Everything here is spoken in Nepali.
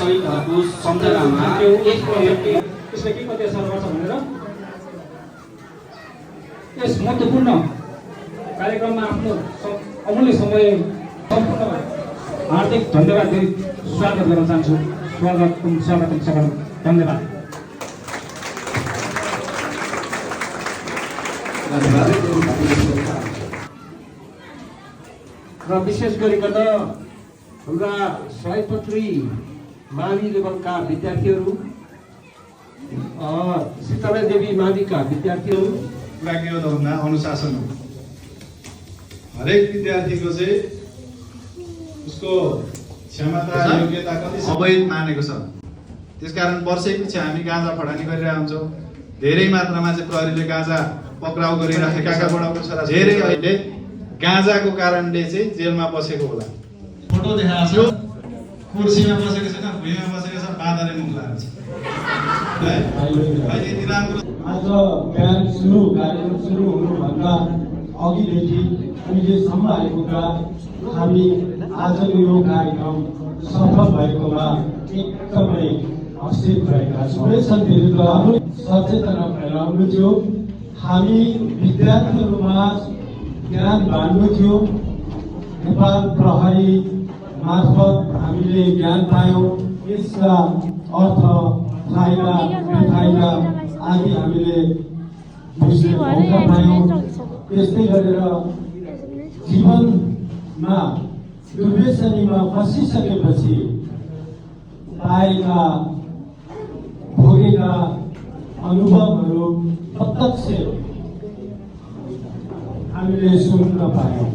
शहीदहरूको सम्झनामा एक कमिटी यसले के कति असर गर्छ भनेर यस महत्त्वपूर्ण कार्यक्रममा आफ्नो अमूल्य समय सम्पूर्ण हार्दिक धन्यवाद दिई स्वागत गर्न चाहन्छु। स्वागतम सबैलाई धन्यवाद। र विशेष गरिकन हाम्रा सयपत्री मावि लेभलका विद्यार्थीहरू शीतला देवी माविका विद्यार्थीहरू कुरा के हो त भन्दा अनुशासन हो। हरेक विद्यार्थीको चाहिँ उसको क्षमता योग्यता कति अवैध मानेको छ। त्यसकारण वर्षैपछि हामी गाँजा फडानी गरिरहेका हुन्छौँ। धेरै मात्रामा चाहिँ प्रहरीले गाँजा पक्राउ गरिराखेका बडाको छोरा धेरै अहिले गाँजाको कारणले चाहिँ जेलमा बसेको होला। फोटो देखाएको छ, कुर्सीमा बसेको छैन, भुइँमा बसेको छ, बाँदरले मुख लागेको छ। आज कार्यक्रम सुरु हुनुभन्दा अघिदेखि अहिलेसम्म आइपुग्दा हामी आजको यो कार्यक्रम सफल भएकोमा एकदमै हर्षित भएका छौँ। विरुद्ध सचेतना फैलाउनु थियो, हामी विद्यार्थीहरूमा ज्ञान बाँड्नु थियो। नेपाल प्रहरी मार्फत हामीले ज्ञान पायौँ, यसका अर्थ फाइदा बेफाइदा आदि हामीले बुझ्ने मौका पायौँ। त्यस्तै गरेर जीवनमा दुर्व्यसनीमा फसिसकेपछि पाएका भोगेका अनुभवहरू प्रत्यक्ष हामीले सुन्न पायौँ।